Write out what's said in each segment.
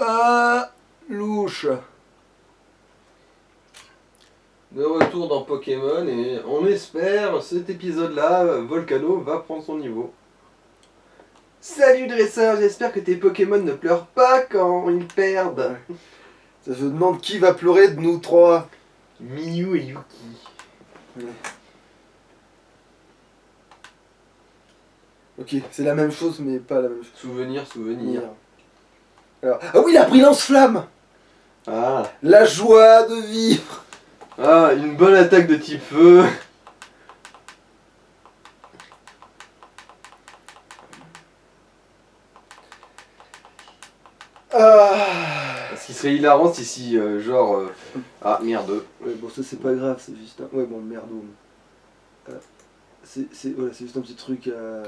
Ah, louche. De retour dans Pokémon et on espère cet épisode-là, Volcano va prendre son niveau. Salut dresseur, j'espère que tes Pokémon ne pleurent pas quand ils perdent. Je me demande qui va pleurer de nous trois. Miyu et Yuki. Ouais. Ok, c'est la même chose mais pas la même chose. Souvenir. Alors, ah oui, il a pris lance-flamme. Ah. La joie de vivre. Ah, une bonne attaque de type feu. Ce qui serait hilarant c'est si ah merde. Ouais, bon, ça c'est pas grave, c'est juste un. Ouais, bon, merdome. Voilà, c'est juste un petit truc à.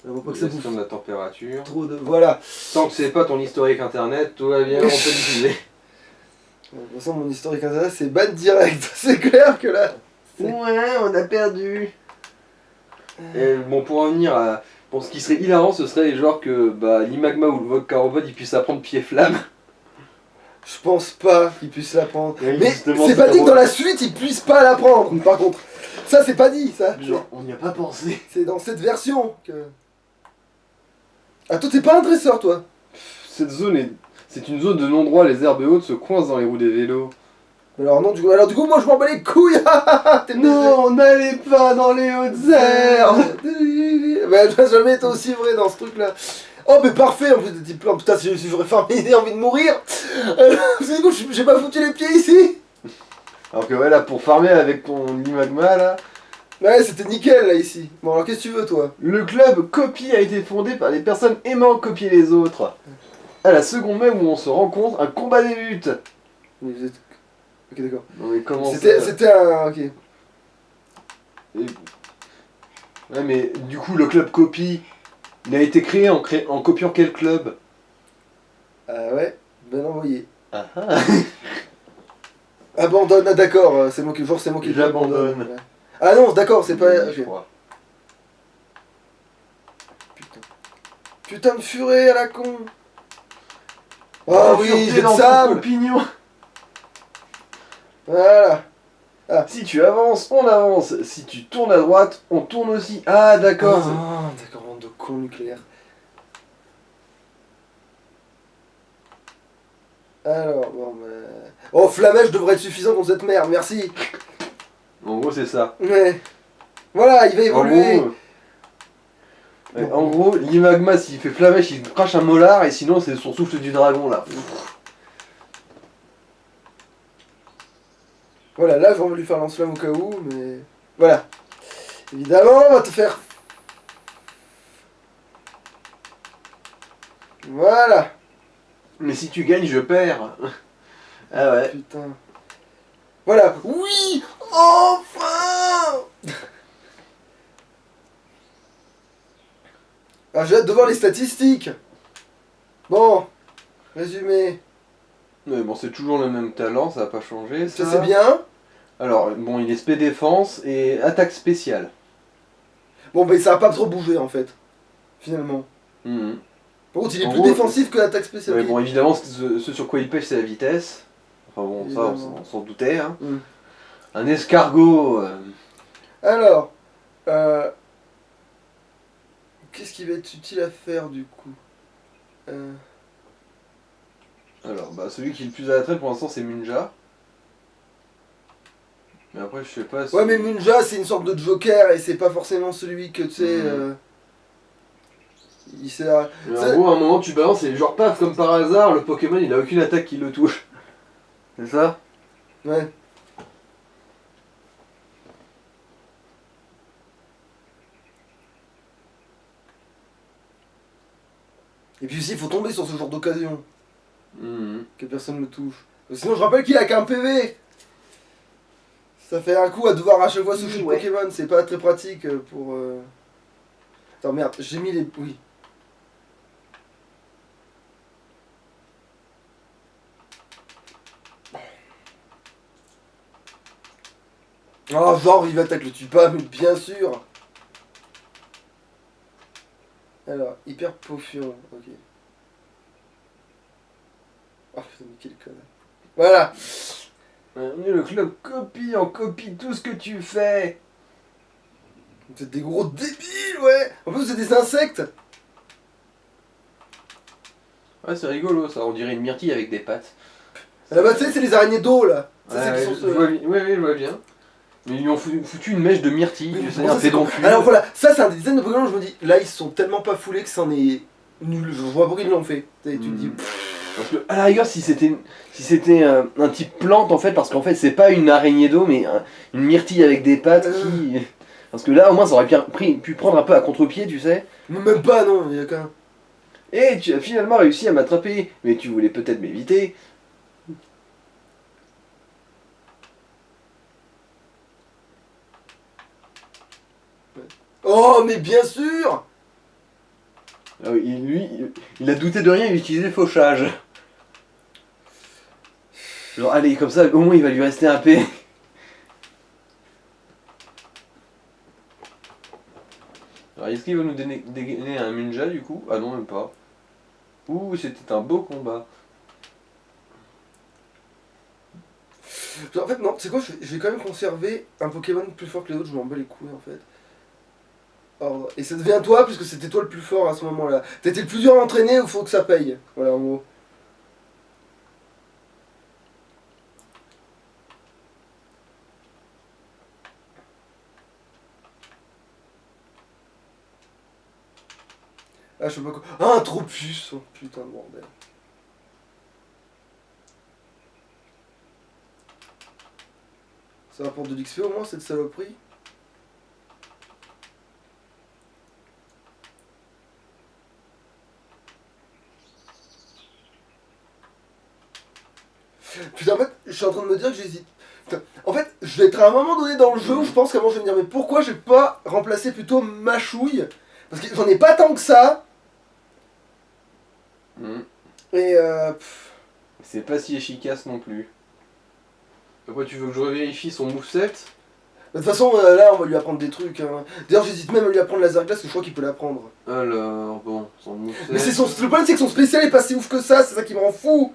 On va pas que ça bouffe. Gestion de la température. Trop de. Voilà. Tant que c'est pas ton historique internet, tout va bien, on peut l'utiliser. De toute façon, mon historique internet c'est ban direct. C'est clair que là. Ouais, on a perdu. Et bon, pour en venir à. Bon, ce qui serait hilarant, ce serait genre que l'Imagma ou le Volcarobot il puisse apprendre pied flamme. Je pense pas qu'il puisse l'apprendre. Oui, mais justement, c'est pas c'est dit que drôle. dans la suite il puisse pas l'apprendre, par contre. Ça c'est pas dit, ça. Genre, on n'y a pas pensé. C'est dans cette version que. Ah, toi t'es pas un dresseur, toi. Cette zone est. C'est une zone de non-droit, les herbes hautes se coincent dans les roues des vélos. Alors non, du coup moi je m'en bats les couilles. T'es Non, n'allez pas dans les hautes herbes. Bah jamais été aussi vrai dans ce truc là. Oh mais parfait en plus des types plans. Putain si j'aurais envie de mourir. C'est cool, j'ai pas foutu les pieds ici. Alors que ouais, là, pour farmer avec ton Imagma là. Ouais, c'était nickel là ici. Bon alors qu'est-ce que tu veux toi? Le club Copie a été fondé par des personnes aimant copier les autres. À la seconde même où on se rencontre, un combat débute. Mais vous êtes... Ok d'accord. Non mais comment C'était un... Ok. Ouais mais du coup le club Copie, il a été créé en copiant quel club? Ah ouais, ben envoyé. Ah ah. Abandonne, ah d'accord, c'est moi qui J'abandonne. Ouais. Ah non, d'accord, c'est pas... Je ok. crois. Putain de furet à la con. Oh Oh oui, fureté j'ai de dans ton sable. opinion. Voilà. Si tu avances, on avance. Si tu tournes à droite, on tourne aussi. Ah d'accord. Ah, d'accord, bande de cons nucléaires. Alors, bon, bah... Oh, flamèche devrait être suffisant contre cette merde, merci. En gros c'est ça. Ouais. Voilà, il va évoluer. En gros, l'Imagma s'il fait flamèche, il crache un molar et sinon c'est son souffle du dragon là. Voilà, là j'aurais voulu faire lance-flamme au cas où, mais... Voilà. Évidemment, on va te faire... Voilà. Mais si tu gagnes, je perds. Ah ouais. Putain. Voilà. Oui. Enfin. Ah, j'ai hâte de voir les statistiques. Bon. Résumé. Mais bon, c'est toujours le même talent, ça n'a pas changé. Ça c'est bien. Alors, bon, il est spé défense et attaque spéciale. Bon, bah ça a pas trop bougé en fait. Finalement. Mhm. Par contre, il est En plus gros, défensif que l'attaque spéciale. Ouais, Ok. bon, évidemment, ce sur quoi il pêche, c'est la vitesse. Enfin bon, ça, Évidemment. on s'en doutait. Hein. Mm. Un escargot. Alors. Qu'est-ce qui va être utile à faire du coup Alors, celui qui est le plus à la traîne pour l'instant, c'est Munja. Mais après, je sais pas si... Ouais, mais Munja c'est une sorte de joker et c'est pas forcément celui que tu sais. Il sert. Mais en gros, à un moment, tu balances et genre, paf, comme par hasard, le Pokémon, il a aucune attaque qui le touche. C'est ça? Ouais. Et puis aussi, il faut tomber sur ce genre d'occasion, Mhm. que personne ne touche. Sinon, je rappelle qu'il a qu'un PV. Ça fait un coup à devoir à chaque fois soucher le Ouais. Pokémon, c'est pas très pratique pour... Attends, merde, j'ai mis les... Oui. Oh, genre, il attaque le tue pas, mais bien sûr. Alors, hyper potion, ok. Putain, mais quel connard. Voilà. On est le club copie, on copie tout ce que tu fais. Vous êtes des gros débiles, ouais. En plus, vous êtes des insectes. Ouais, c'est rigolo ça, on dirait une myrtille avec des pattes. Ah bah tu sais, c'est les araignées d'eau là. Ça, c'est Ouais, qui sont je ceux- vois bien. Ouais, je vois bien. Mais ils lui ont foutu une mèche de myrtille, Oui, tu mais sais, bon, un ça, c'est con. pédoncule. Alors voilà, ça c'est un des dizaines de Pokémon où je me dis, là ils sont tellement pas foulés que c'en est nul. Je vois pourquoi ils l'ont fait. Tu te dis, Parce que, à la rigueur, si c'était un type plante, en fait, parce qu'en fait, c'est pas une araignée d'eau, mais une myrtille avec des pattes qui. Parce que là, au moins, ça aurait bien pu prendre un peu à contre-pied, tu sais. même pas, non, il y a qu'un. Et tu as finalement réussi à m'attraper, mais tu voulais peut-être m'éviter. Oh, mais bien sûr. Ah oui, il a douté de rien, il utilisait fauchage. Genre, allez, comme ça, au moins, il va lui rester un P. Alors, est-ce qu'il va nous dégainer un Munja, du coup? Ah non, même pas. Ouh, c'était un beau combat. En fait, non, c'est quoi, je vais quand même conserver un Pokémon plus fort que les autres, je m'en bats les couilles en fait. Ordre. Et ça devient toi, puisque c'était toi le plus fort à ce moment-là. T'as été le plus dur à entraîner, il faut que ça paye. Voilà, en gros. Ah, je sais pas quoi. Ah, un Tropius. Oh, putain de bordel. Ça rapporte de l'XP au moins, cette saloperie. Putain, en fait, je suis en train de me dire que j'hésite. Putain, en fait, je vais être à un moment donné dans le jeu où je pense qu'à un moment je vais me dire, mais pourquoi j'ai pas remplacé plutôt Machouille? Parce que j'en ai pas tant que ça. Et C'est pas si efficace non plus. Pourquoi tu veux que je revérifie son moveset? de toute façon, là, on va lui apprendre des trucs. Hein. D'ailleurs, j'hésite même à lui apprendre laser glace, parce que je crois qu'il peut l'apprendre. Alors, bon, son moveset. Mais c'est le problème, c'est que son spécial est pas si ouf que ça, c'est ça qui me rend fou.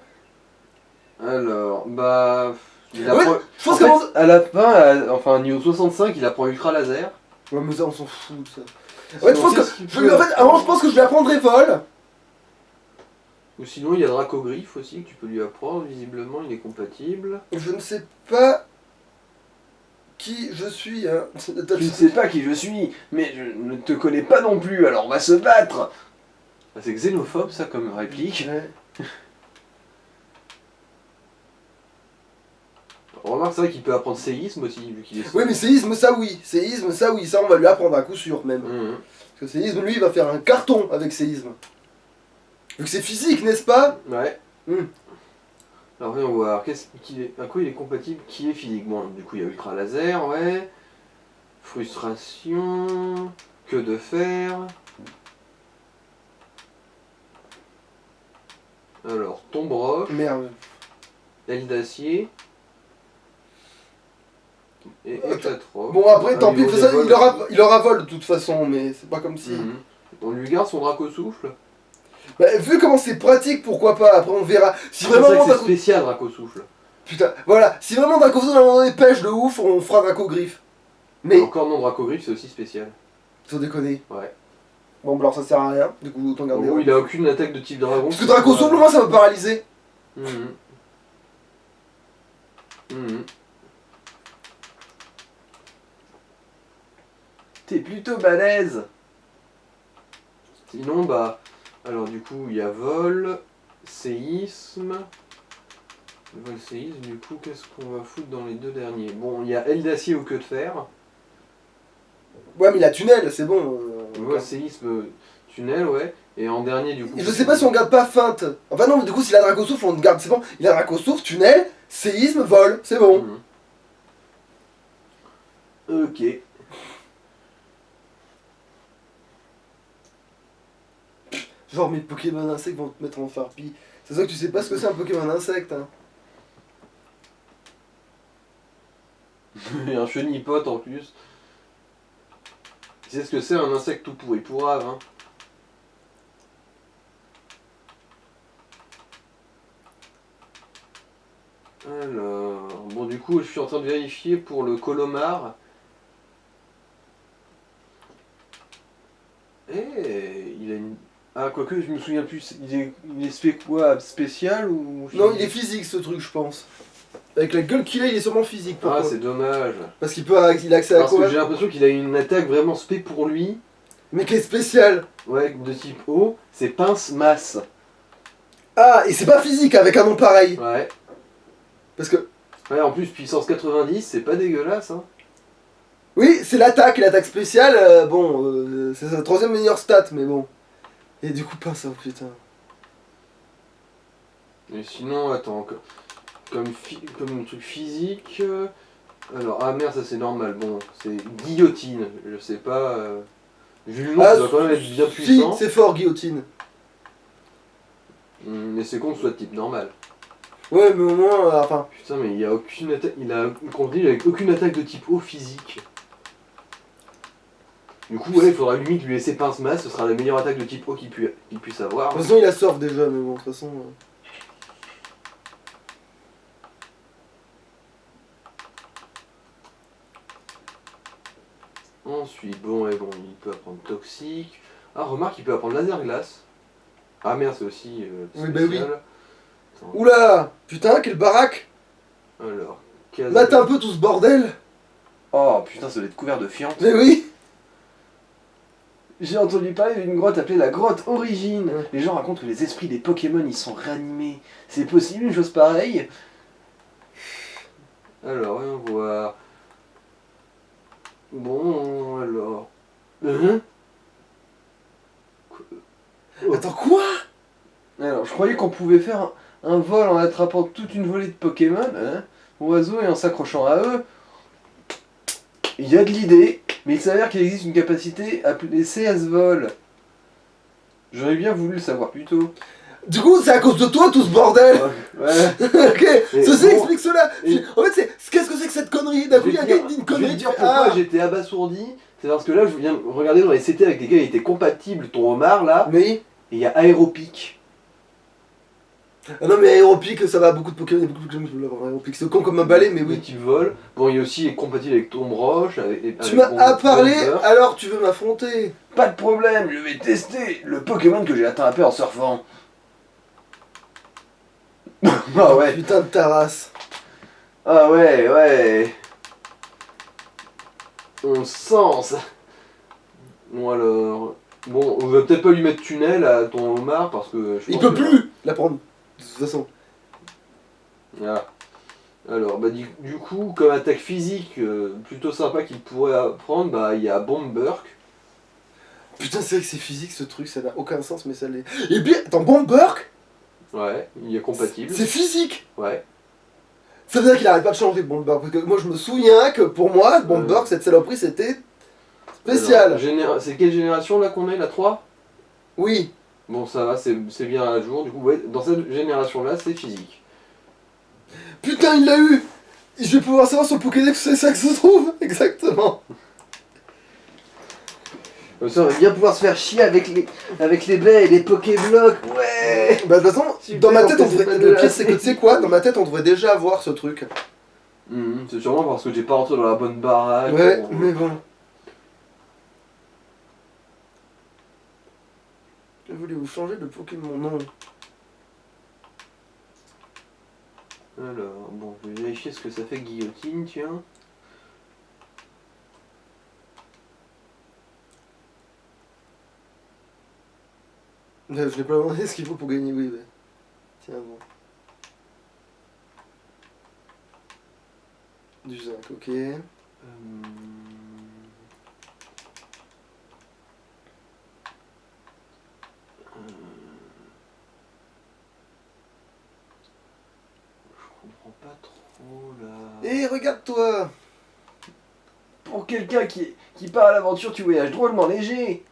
Alors, bah. Il En fait, apprend... je pense en fait, qu'avant. à la fin, enfin, niveau 65, il apprend ultra laser. Ouais, mais ça, on s'en fout de ça. Ouais, je Sinon, pense que. qu'est-ce qu'il peut En fait, avant, je pense que je lui apprendrai vol. Ou sinon, il y a Dracogriffe aussi que tu peux lui apprendre. Visiblement, il est compatible. Je ne sais pas qui je suis, hein. Tu ne sais pas qui je suis, mais je ne te connais pas non plus, alors on va se battre. Ah, c'est xénophobe ça comme réplique. Ouais. Remarque, c'est vrai qu'il peut apprendre séisme aussi, vu qu'il est. Oui, mais séisme, ça oui. Séisme, ça oui. Ça, on va lui apprendre à coup sûr, même. Mhm. Parce que séisme, lui, il va faire un carton avec séisme. Vu que c'est physique, n'est-ce pas? Ouais. Hmm. Alors voyons voir, à quoi il est compatible, qui est physique? Bon, du coup il y a ultra laser, ouais. Frustration, queue de fer. Alors, tombe roche, Merde. aile d'acier. Et éclate roche. Bon, après, Ah, tant pis, niveau de toute façon, des vols aussi. il aura vol de toute façon, mais c'est pas comme si. Mhm. On lui garde son draco souffle. Bah, vu comment c'est pratique, pourquoi pas? Après, on verra. Si C'est vrai vraiment que c'est Draco... spécial draco souffle. Putain, voilà. Si vraiment Dracozo, à un moment donné, pêche de ouf, on fera Draco Griffe. Mais. Encore non dracogriffe, c'est aussi spécial. Sans déconner. Ouais. Bon, bah alors ça sert à rien. Du coup, autant En garder. gros, il a aucune attaque de type dragon. Parce que Draco Souffle, moi, ça m'a paralysé. Mhm. Mhm. T'es plutôt balèze. Sinon, bah... Alors du coup, il y a vol, séisme... Vol, séisme, du coup, qu'est-ce qu'on va foutre dans les deux derniers? Bon, il y a aile d'acier ou queue de fer. Ouais, mais il a tunnel, c'est bon. Vol, séisme, tunnel, ouais. Et en dernier, du coup... Je sais pas si on garde pas feinte. Enfin, non, mais du coup, s'il a Draco Souffle, on garde, c'est bon. Il a Draco Souffle, tunnel, séisme, vol, c'est bon. Mhm. Ok. Genre, mes Pokémon insectes vont te mettre en farpie. C'est ça que tu sais pas ce que c'est un Pokémon insecte, hein. Et un chenipote en plus. Tu sais ce que c'est un insecte tout pourri pourrave, hein. Alors, bon du coup je suis en train de vérifier pour le Colomar. Il a une... Ah quoique je me souviens plus, il est fait quoi, spécial ou... Non, il est physique ce truc, je pense. Avec la gueule qu'il a, il est sûrement physique. Ah Pourquoi? c'est dommage. Parce il a accès à Parce que quoi? j'ai l'impression qu'il a une attaque vraiment spé pour lui. Mais qui est spécial. Ouais, de type O, c'est pince masse. Ah, et c'est pas physique avec un nom pareil. Ouais. Parce que, Ouais, en plus puissance 90, c'est pas dégueulasse hein. oui, c'est l'attaque et l'attaque spéciale. C'est sa troisième meilleure stat, mais bon. Et du coup, pas ça, putain. Et sinon, attends, comme truc physique. Alors, ah merde, ça c'est normal. Bon, c'est guillotine. Je sais pas. Vu le nom, ça doit quand même être bien Si, puissant. c'est fort, guillotine. Mais c'est con que ce soit de type normal. Ouais, mais au moins, enfin. Putain, mais il y a aucune attaque. Il a conduit avec aucune attaque de type O physique. Du coup, ouais, il faudra limite lui laisser pince masse. Ce sera la meilleure attaque de type O qu'il puisse avoir. De toute façon, il a surf déjà, mais bon, de toute façon. Ensuite, bon, et bon, il peut apprendre toxique. Ah, remarque, il peut apprendre laser glace. Ah merde, c'est aussi Oui, spécial. bah oui. Attends, Oula, putain, quelle baraque. alors, Mate un peu tout ce bordel. Oh putain, ça doit être couvert de fientes. Mais oui. J'ai entendu parler d'une grotte appelée la grotte Origine. Les gens racontent que les esprits des Pokémon ils sont réanimés. C'est possible une chose pareille? Alors, voyons voir. Bon, alors. Hein? Attends, quoi? Alors, je croyais qu'on pouvait faire un vol en attrapant toute une volée de Pokémon, hein, oiseaux, et en s'accrochant à eux. Il y a de l'idée, mais il s'avère qu'il existe une capacité appelée CS Vol. J'aurais bien voulu le savoir plus tôt. Du coup, c'est à cause de toi tout ce bordel. Ouais. Ok, Et ceci bon, explique cela. et- En fait, qu'est-ce que c'est que cette connerie? D'un coup, il y a un gars qui dit une Je vais connerie. te tu dire fais, pourquoi ah. j'étais abasourdi. C'est parce que là, je viens de regarder dans les CT avec lesquels il était compatible ton homard là, Mais. et il y a Aéropic. Ah non, mais Aéropic, ça va, beaucoup de Pokémon. Il y a beaucoup de Pokémon qui veulent avoir Aéropic. C'est con comme un balai, mais De oui. type vol. Bon, il est aussi compatible avec Tombroche. Tu m'as parlé, alors tu veux m'affronter. Pas de problème, je vais tester le Pokémon que j'ai attrapé en surfant. Ah ouais. Putain de ta race. Ah ouais, ouais. On sent ça. Bon alors. Bon, on va peut-être pas lui mettre tunnel à ton homard parce que je Il pense peut que- plus la prendre. De toute façon. Voilà. Alors, bah du coup, comme attaque physique plutôt sympa qu'il pourrait apprendre, bah il y a Bomberk. Putain, c'est vrai que c'est physique ce truc, ça n'a aucun sens, mais ça l'est. Et puis, attends, Bomberk, Ouais, il est compatible. c'est physique. Ouais. Ça veut dire qu'il arrête pas de changer Bomberk. Parce que moi, je me souviens que pour moi, Bomberk, cette saloperie, c'était spécial. Alors, c'est quelle génération là qu'on est, la 3? Oui. Bon, ça va, c'est bien à jour. Du coup, ouais, dans cette génération-là, c'est physique. Putain, il l'a eu. Je vais pouvoir savoir sur le Pokédex où c'est ça que se trouve. Exactement. Comme ça, on va bien pouvoir se faire chier avec les baies et les Pokéblocs. Ouais. Bah, de toute façon, Super, dans ma tête, on on fait devrait. pas de Le la- pire, c'est que tu sais quoi? Dans ma tête, on devrait déjà avoir ce truc. C'est sûrement parce que j'ai pas rentré dans la bonne baraque. Ouais, Bon. mais bon. Voulez-vous changer de Pokémon? Non. Alors, bon, je vais vérifier ce que ça fait guillotine, tiens. Je l'ai pas demandé ce qu'il faut pour gagner, oui. Ouais. Tiens, bon. Du zinc, ok. Je comprends pas trop là. Et regarde-toi! Pour quelqu'un qui part à l'aventure, tu voyages drôlement léger.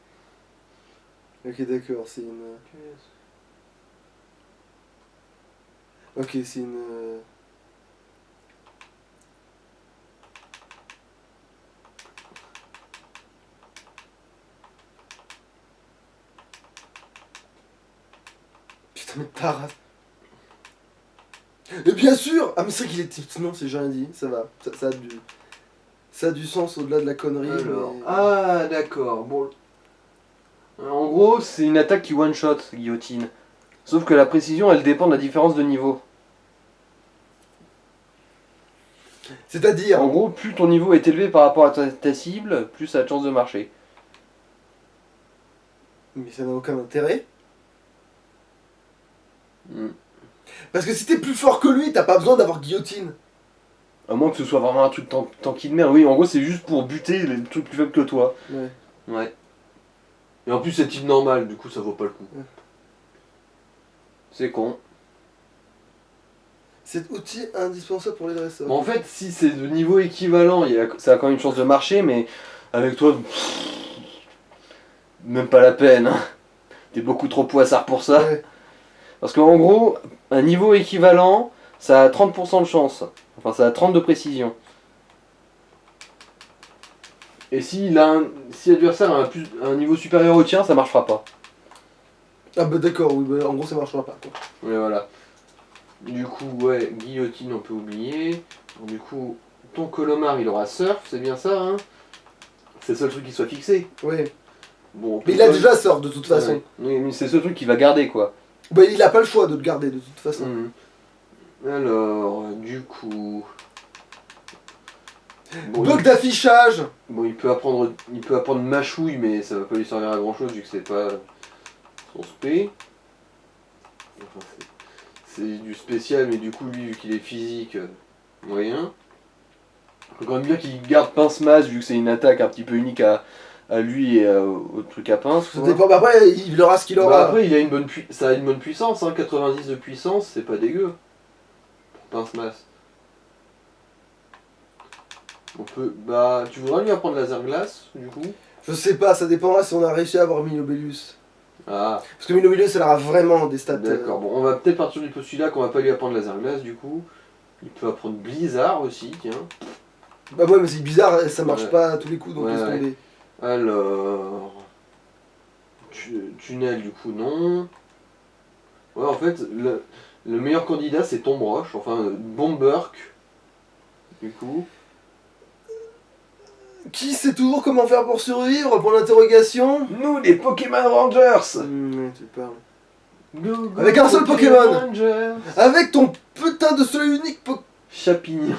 Ok, d'accord, c'est une. Ok, c'est une. Putain, mais ta race. Mais bien sûr. Ah mais c'est vrai qu'il est... Non, j'ai rien dit, ça va. Ça a du sens au-delà de la connerie. Alors, mais- ah d'accord, bon. En gros, c'est une attaque qui one-shot, guillotine. Sauf que la précision, elle dépend de la différence de niveau. C'est-à-dire... En gros, plus ton niveau est élevé par rapport à ta cible, plus ça a de chances de marcher. Mais ça n'a aucun intérêt. Hmm. Parce que si t'es plus fort que lui, t'as pas besoin d'avoir guillotine. À moins que ce soit vraiment un truc tanky de merde. Oui, en gros, c'est juste pour buter les trucs plus faibles que toi. Ouais. Ouais. Et en plus, c'est type normal, du coup, ça vaut pas le coup. Ouais. C'est con. C'est outil indispensable pour les dresseurs. Bon, en fait, si c'est de niveau équivalent, ça a quand même une chance de marcher, mais avec toi, même pas la peine. Hein. T'es beaucoup trop poissard pour ça. Ouais. Parce qu'en gros, un niveau équivalent, ça a 30% de chance. Enfin, ça a 30 de précision. Et si l'adversaire a un niveau supérieur au tien, ça marchera pas. Ah bah d'accord, oui, bah, en gros ça marchera pas quoi. Mais voilà. Du coup, ouais, guillotine, on peut oublier. Donc, du coup, ton Colomar, il aura surf, c'est bien ça, hein. C'est le seul truc qui soit fixé. Ouais. Bon, Mais il a déjà sort de toute façon. Ouais. Oui, mais c'est ce truc qu'il va garder, quoi. Bah il a pas le choix de le garder de toute façon. Mhm. Alors, du coup... Bon, Bug d'affichage. bon, il peut apprendre mâchouille, mais ça va pas lui servir à grand chose vu que c'est pas son spé. Enfin, c'est du spécial, mais du coup, lui, vu qu'il est physique, moyen. Faut quand même bien qu'il garde pince-masse vu que c'est une attaque un petit peu unique à lui et au truc à pince. Ça quoi. dépend, bah après il aura ce qu'il Bah aura. après, il a ça a une bonne puissance, hein, 90 de puissance, c'est pas dégueu. Pour pince-masse. On peut. Bah, tu voudrais lui apprendre laser glace, du coup? Je sais pas, ça dépendra si on a réussi à avoir Minobellus. Ah, Parce que Minobellus elle aura vraiment des stats. d'accord. Bon, on va peut-être partir du postulat qu'on va pas lui apprendre laser glace, du coup. Il peut apprendre Blizzard aussi, tiens. Bah ouais mais c'est bizarre, ça marche Ouais. pas à tous les coups donc Ouais, laisse ouais. tomber. Alors. Tunnel, du coup, non. Ouais, en fait, le meilleur candidat c'est Tombroche, enfin Bomberk, du coup. Qui sait toujours comment faire pour survivre pour l'interrogation? Nous, les Pokémon Rangers. Tu parles. Go, go, Avec un seul Pokémon. Rangers. Avec ton putain de seul et unique Pokémon. Chapignon.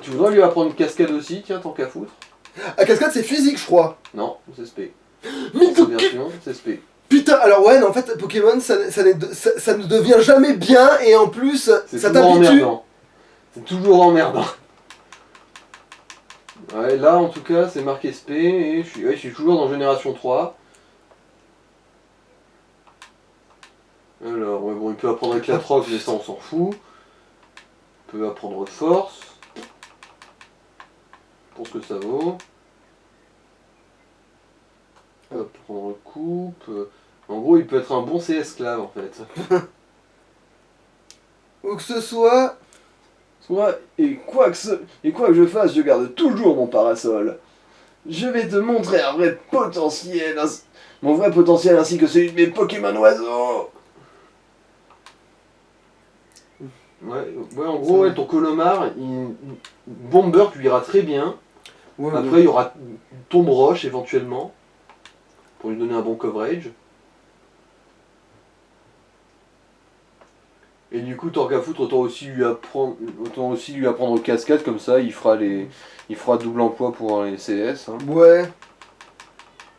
Tu voudrais lui apprendre cascade aussi, tiens, tant qu'à foutre. À cascade c'est physique je crois. Non, c'est spé. Mais Cette version, c'est spé. putain, alors ouais, non, en fait, Pokémon, ça ne devient jamais bien, et en plus, C'est ça toujours t'habitue. emmerdant. C'est toujours emmerdant. Ouais, là en tout cas, c'est marqué spé et je suis toujours dans Génération 3. Alors, ouais, bon, il peut apprendre avec la troc, mais ça on s'en fout. Il peut apprendre force. Pour ce que ça vaut. Il peut apprendre coupe. En gros, il peut être un bon C-esclave en fait. Ou que ce soit... Et quoi que je fasse, je garde toujours mon parasol. Je vais te montrer un vrai potentiel, mon vrai potentiel ainsi que celui de mes Pokémon oiseaux. Ouais, en gros, ouais, ton Colomar, Bomberk lui ira très bien. Ouais, Après, il y aura Tombroche éventuellement, pour lui donner un bon coverage. Et du coup, tant qu'à foutre, autant aussi lui apprendre cascade, comme ça, il fera double emploi pour les CS. Hein. ouais.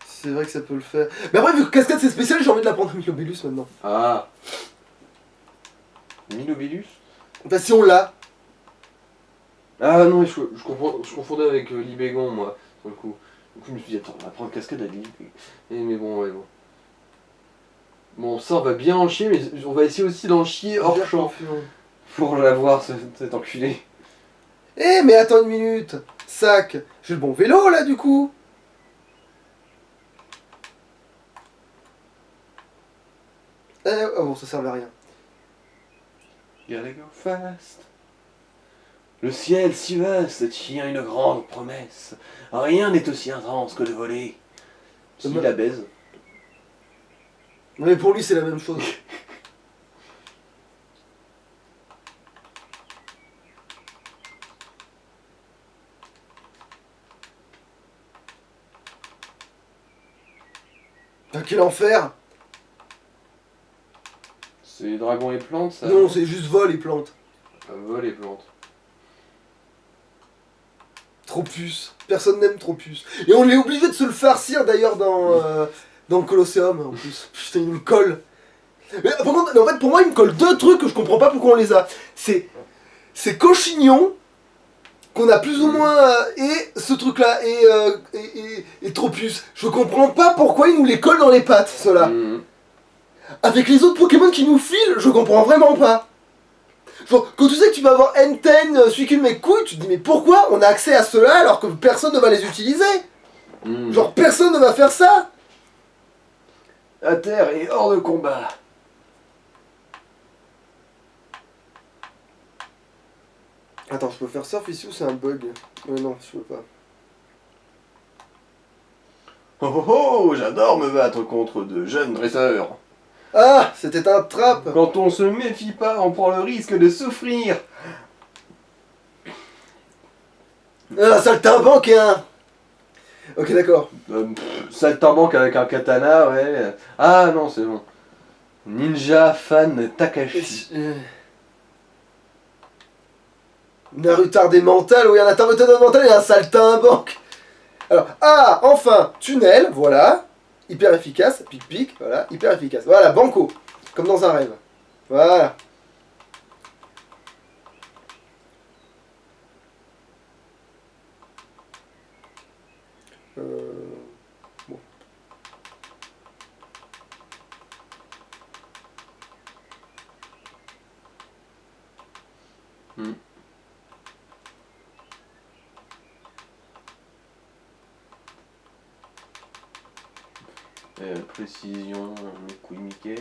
C'est vrai que ça peut le faire. Mais après, vu que cascade c'est spécial, j'ai envie de la prendre à Minobellus maintenant. Ah, Minobellus. Enfin, si on l'a. Ah non, je confondais avec Libégon, moi, pour le coup. Du coup, je me suis dit, attends, on va prendre cascade à Libégon. Mais bon, ouais, bon. Bon, ça, on va bien en chier, mais on va essayer aussi d'en chier hors champ. Pour l'avoir, cet enculé. Eh, mais attends une minute. Sac. J'ai le bon vélo, là, du coup. Oh bon, ça servait à rien. Gotta go fast. Le ciel si vaste tient une grande promesse. Rien n'est aussi intense que de voler. Si la baise. Mais pour lui, c'est la même chose. Quel enfer! C'est dragon et plantes, ça? Non, c'est juste vol et plantes. Vol et plantes. Trophus. Personne n'aime Trophus. Et on est obligé de se le farcir d'ailleurs dans le Colosseum en plus. Putain, il nous le colle. Mais par contre, en fait, pour moi, il me colle deux trucs que je comprends pas pourquoi on les a. C'est Cochignon, qu'on a plus ou moins, et ce truc-là, et Trophus. Je comprends pas pourquoi il nous les colle dans les pattes, ceux-là. Avec les autres Pokémon qui nous filent, je comprends vraiment pas. Genre, quand tu sais que tu vas avoir N10, celui qui met couilles, tu te dis mais pourquoi on a accès à ceux-là alors que personne ne va les utiliser? Genre personne ne va faire ça. À terre et hors de combat. Attends, je peux faire surf ici ou c'est un bug? Non, je peux pas. Oh oh oh, j'adore me battre contre de jeunes dresseurs. Ah, c'était un trap. Quand on se méfie pas, on prend le risque de souffrir. Ah, saltimbanque hein. Ok, d'accord. Saltimbanque avec un katana, ouais. Ah non, c'est bon. Ninja fan Takashi. Un retardé mental, oui, un retardé mental et un saltimbanque. Alors, ah, enfin, tunnel, voilà. Hyper efficace, pic-pic, voilà, hyper efficace. Voilà, banco, comme dans un rêve. Voilà. Bon. Précision, mes couilles Mickey.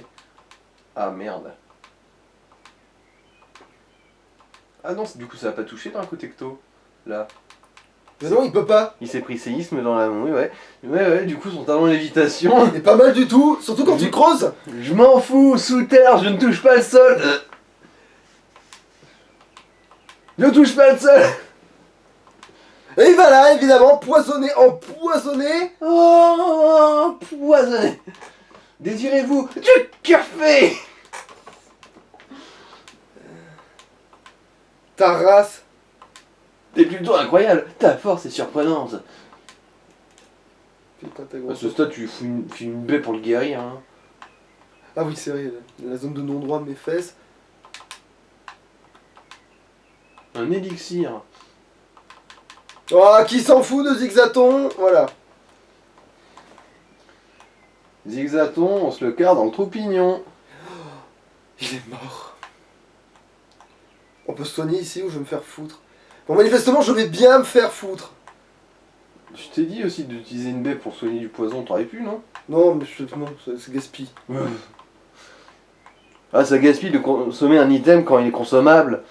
Ah merde. Ah non, du coup ça a pas touché dans un côté Tecto. Là. Mais non, il peut pas. Il s'est pris séisme dans la... Oui, ouais. Ouais, du coup son talent d'évitation... Et pas mal du tout, surtout quand tu creuses. Je m'en fous, sous terre, je ne touche pas le sol. Je ne touche pas le sol. Et voilà, évidemment, empoisonné. Oh, empoisonné. Désirez-vous du café? Ta race. T'es plutôt incroyable, ta force est surprenante. Putain, t'as À gros. ce stade, tu fous une baie pour le guérir. Hein. Ah oui, c'est vrai, la zone de non-droit de mes fesses. Un élixir. Oh, qui s'en fout de Zigzaton? Voilà. Zigzaton, on se le carre dans le trou-pignon. Il est mort. On peut se soigner ici ou je vais me faire foutre? Bon, manifestement, je vais bien me faire foutre. Je t'ai dit aussi d'utiliser une baie pour soigner du poison, t'aurais pu, non? Non, mais non, c'est gaspille. Ah, ça gaspille de consommer un item quand il est consommable.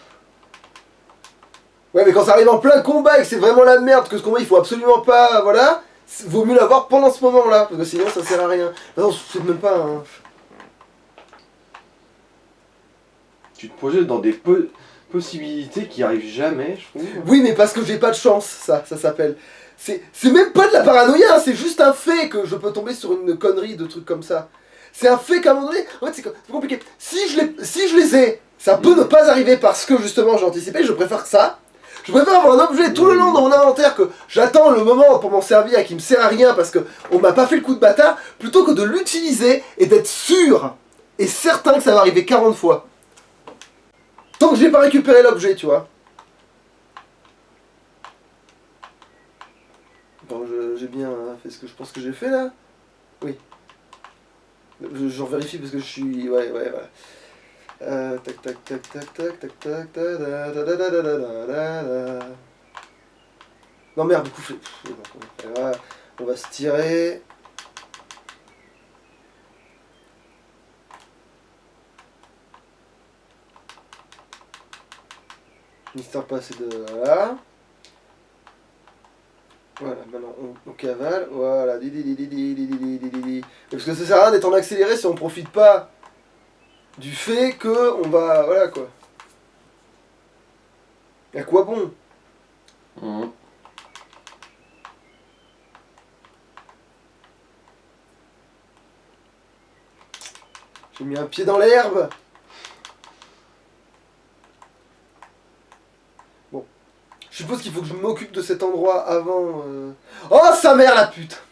Ouais, mais quand ça arrive en plein combat et que c'est vraiment la merde, que ce combat il faut absolument pas. Voilà, vaut mieux l'avoir pendant ce moment-là, parce que sinon ça sert à rien. Non, c'est même pas un. Tu te projettes dans des possibilités qui arrivent jamais, je trouve. Oui, mais parce que j'ai pas de chance, ça s'appelle. C'est même pas de la paranoïa, hein, c'est juste un fait que je peux tomber sur une connerie de trucs comme ça. C'est un fait qu'à un moment donné, en fait c'est compliqué. Si je les ai, ça peut ne pas arriver parce que justement j'ai anticipé, je préfère ça. Je préfère avoir un objet tout le long dans mon inventaire que j'attends le moment pour m'en servir et qui me sert à rien parce que on m'a pas fait le coup de bâtard, plutôt que de l'utiliser et d'être sûr et certain que ça va arriver 40 fois. Tant que j'ai pas récupéré l'objet, tu vois. Bon, j'ai bien fait ce que je pense que j'ai fait là. Oui. J'en vérifie parce que je suis... Ouais, ouais. Tac, tac, tac, tac, tac, tac, tac, ta da da da da da da da da. Non merde, du coup, on va se tirer. Mystère passé de... Voilà. Voilà, maintenant on cavale, voilà, parce que ça sert à rien d'être en accéléré si on profite pas du fait que on va, voilà quoi. À quoi bon? J'ai mis un pied dans l'herbe. Bon. Je suppose qu'il faut que je m'occupe de cet endroit avant... Oh, sa mère, la pute!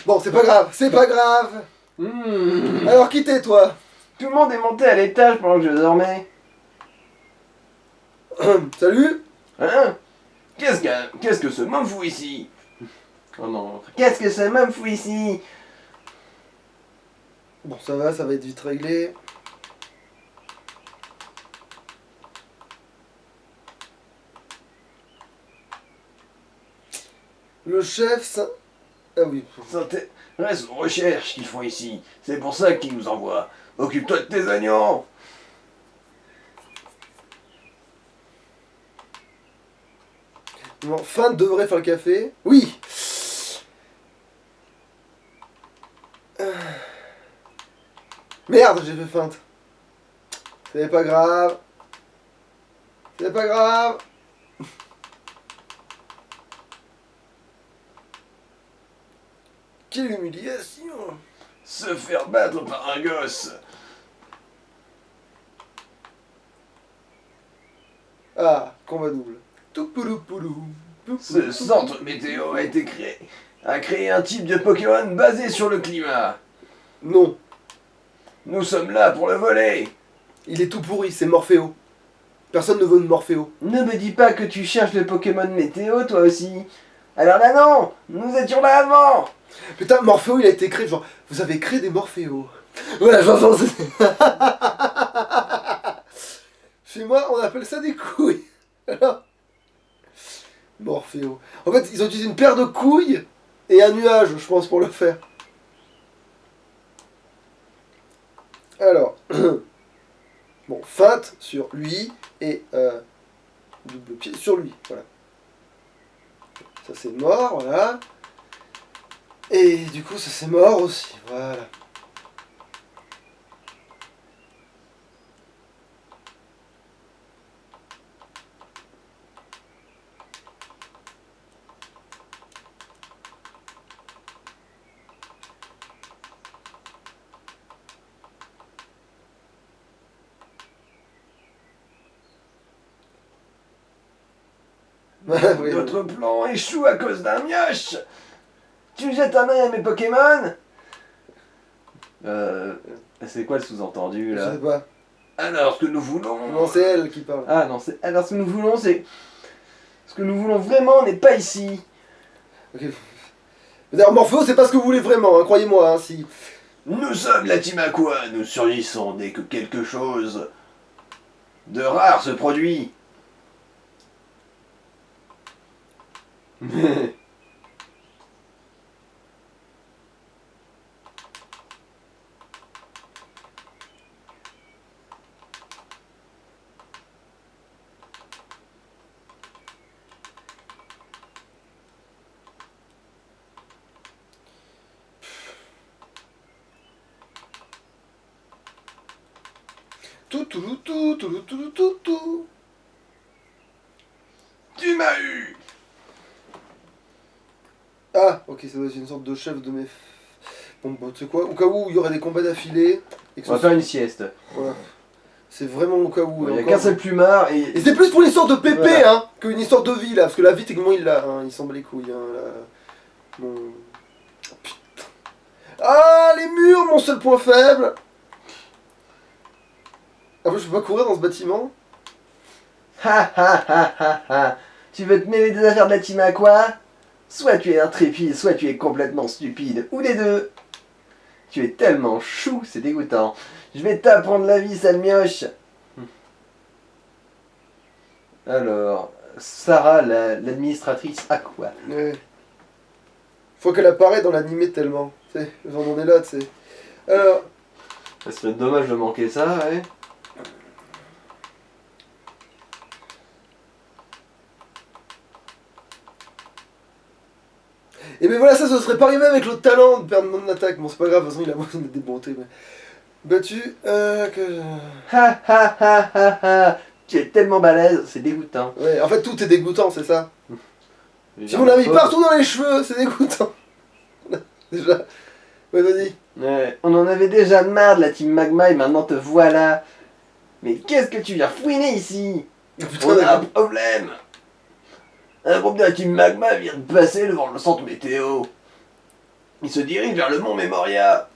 Bon, c'est pas grave, c'est pas grave. Alors, qui t'es, toi? Tout le monde est monté à l'étage pendant que je dormais. Salut. Hein? Qu'est-ce que ce monde fout ici? Oh non. Qu'est-ce que ce monde fout ici? Bon, ça va être vite réglé. Le chef, ça... Ah oui. Ça t'intéresse aux recherches qu'ils font ici. C'est pour ça qu'ils nous envoient. Occupe-toi de tes oignons. Bon, Feinte devrait faire le café. Oui. Merde, j'ai fait Feinte. C'est pas grave. C'est pas grave. Quelle humiliation. Se faire battre par un gosse. Ah, combat double. Toupoulou-poulou. Ce centre météo a créé un type de Pokémon basé sur le climat. Non, Nous sommes là pour le voler. il est tout pourri, c'est Morphéo. Personne ne veut de Morphéo. Ne me dis pas que tu cherches le Pokémon météo toi aussi. Alors là non, nous étions là avant. Putain, Morphéo, il a été créé, genre, vous avez créé des Morphéos. Voilà, genre, chez moi, on appelle ça des couilles. Alors, Morphéo. En fait, ils ont utilisé une paire de couilles et un nuage, je pense, pour le faire. Alors, bon, feinte sur lui et double pied sur lui, voilà. Ça c'est mort, voilà. Et du coup, ça c'est mort aussi, voilà. Oui, Notre plan échoue à cause d'un mioche. Tu jettes un œil à mes Pokémon. C'est quoi le sous-entendu je là? sais pas. Alors ce que nous voulons... Non, c'est elle qui parle. Ah non, c'est... Alors ce que nous voulons c'est... Ce que nous voulons vraiment n'est pas ici. Ok. D'ailleurs, Morphéo, c'est pas ce que vous voulez vraiment, hein, croyez-moi, hein, si... Nous sommes la Team Aqua, nous surgissons dès que quelque chose de rare se produit. Tout. Tu m'as eu. Ah, ok, ça doit être une sorte de chef de mes... Bon, bah, tu sais quoi, au cas où il y aurait des combats d'affilée... et que On va ce- faire une sieste. Voilà. C'est vraiment au cas où... Il n'y a encore- qu'un seul plumard et... Et c'est plus pour une histoire de pépé, Voilà. hein, qu'une histoire de vie, là, parce que la vie, techniquement, il l'a, hein, il s'en bat les couilles, hein, là... Bon... Oh, putain. Ah, les murs, mon seul point faible. Ah, je peux pas courir dans ce bâtiment. Ha ha ha ha ha. Tu veux te mêler des affaires de la Team Aqua? Soit tu es intrépide, soit tu es complètement stupide, ou les deux. Tu es tellement chou, c'est dégoûtant. Je vais t'apprendre la vie, sale mioche. Alors, Sarah, l'administratrice Aqua. Ouais. Faut qu'elle apparaît dans l'animé tellement. Tu sais, genre on est là, tu sais. Alors... Ça serait dommage de manquer ça, ouais. Et ben voilà, ça se serait pas arrivé avec l'autre talent de perdre mon attaque. Bon, c'est pas grave, de toute façon, il a moins de débonté. Mais... Battu, que... Ha ha ha ha ha. Tu es tellement balèze, c'est dégoûtant. Ouais, en fait, tout est dégoûtant, c'est ça. Si J'ai on l'a mis faute. partout dans les cheveux, c'est dégoûtant. Déjà. Ouais, vas-y. Ouais, on en avait déjà marre de la team Magma et maintenant te voilà. Mais qu'est-ce que tu viens fouiner ici? On a un problème. Un groupe de la team Magma vient de passer devant le centre météo. Il se dirige vers le mont Memoria.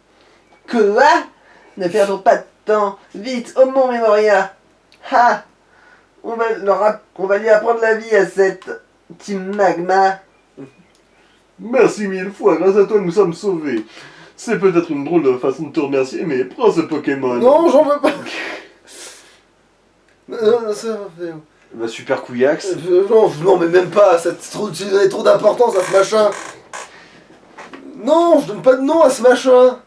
Quoi? Ne perdons pas de temps. Vite, au mont Memoria. Ha! On va lui apprendre la vie à cette team Magma. Merci mille fois, grâce à toi nous sommes sauvés. C'est peut-être une drôle de façon de te remercier, mais prends ce Pokémon. Non, j'en veux pas. Non, ça va faire. Bah super couillax. Non, mais même pas, tu donnais trop d'importance à ce machin. Non, je donne pas de nom à ce machin.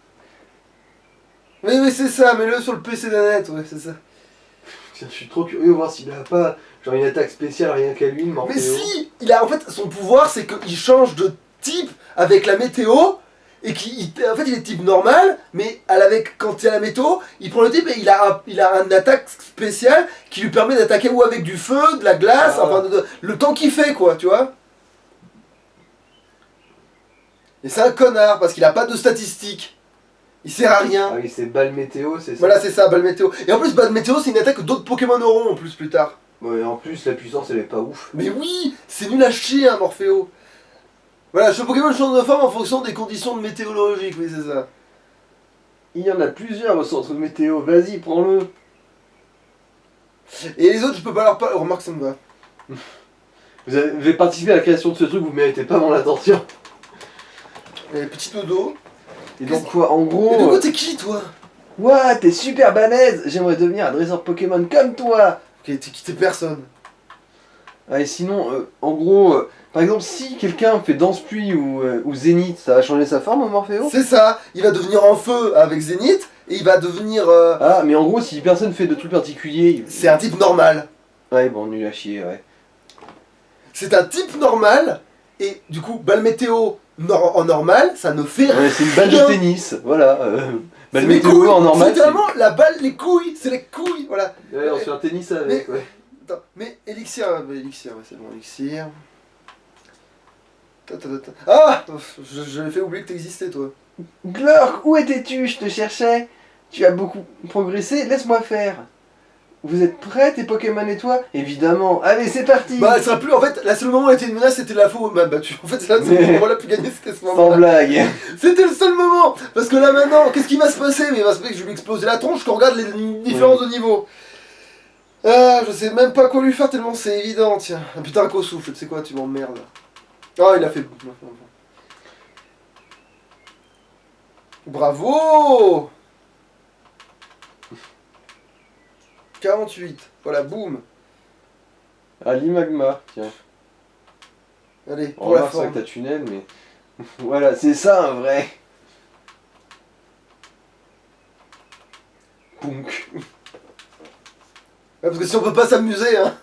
Mais c'est ça, mets-le sur le PC d'Annette, ouais, c'est ça. Tiens, je suis trop curieux de voir s'il a pas genre une attaque spéciale rien qu'à lui, Morphéo. Mais si, en fait, son pouvoir, c'est qu'il change de type avec la météo, et en fait, il est type normal, mais quand il y a la météo, il prend le type et il a une attaque spéciale qui lui permet d'attaquer ou avec du feu, de la glace, enfin, le temps qu'il fait, quoi, tu vois. Et c'est un connard, parce qu'il a pas de statistiques. Il sert à rien. Ah oui, c'est balle météo, c'est ça. Voilà, c'est ça, balle météo. Et en plus, balle météo, c'est une attaque que d'autres Pokémon auront en plus tard. Ouais, en plus, la puissance, elle est pas ouf. Mais oui, c'est nul à chier, hein, Morphéo. Voilà, ce Pokémon change de forme en fonction des conditions météorologiques, oui, c'est ça. Il y en a plusieurs au centre de météo, vas-y, prends-le. Et les autres, je peux pas leur parler. Remarque, ça me va. Vous avez participé à la création de ce truc, vous méritez pas mon attention. Et petit dodo. Et donc quoi, en Et gros... du coup, t'es qui, toi? Ouah, t'es super balèze. J'aimerais devenir un dresseur Pokémon comme toi. Ok, t'es personne. Ah, et sinon, en gros, par exemple, si quelqu'un fait Danse-Pluie ou Zénith, ça va changer sa forme au Morphéo? C'est ça, il va devenir en feu avec Zénith, et il va devenir... Ah, mais en gros, si personne fait de trucs particuliers... C'est un type normal. Ouais, bon, nul à chier, ouais. C'est un type normal, et du coup, balle météo en normal, ça ne fait rien. Ouais, c'est une balle de tennis, voilà. C'est Balle mes météo couilles. en normal. C'est littéralement la balle, les couilles, c'est les couilles, voilà. Ouais, on se fait un tennis avec, ouais. Attends, mais Elixir, ouais, c'est bon, Elixir. Ah, j'avais fait oublier que t'existais, toi. Glork, où étais-tu? Je te cherchais. Tu as beaucoup progressé, laisse-moi faire. Vous êtes prêts, tes Pokémon et toi? Évidemment. Allez, c'est parti. Bah, elle sera plus. En fait, le seul moment où elle était une menace, c'était la fois où on m'a battu. En fait, c'est là, le moment où elle a pu gagner, c'était ce Sans moment. blague. C'était le seul moment. Parce que là, maintenant, qu'est-ce qui va se passer? Mais il va se passer que je vais lui exploser la tronche quand on regarde les différences de niveau. Ah, je sais même pas quoi lui faire tellement c'est évident, tiens. Ah, putain, qu'au souffle, tu sais quoi, tu m'emmerdes. Oh, il a fait. Bravo! 48. Voilà, boum. Ah, l'Imagma, tiens. Allez, On pour la remarque ça forme. que t'as tunnel, mais... voilà, c'est ça un vrai. Punk. Ouais, parce que si on peut pas s'amuser, hein.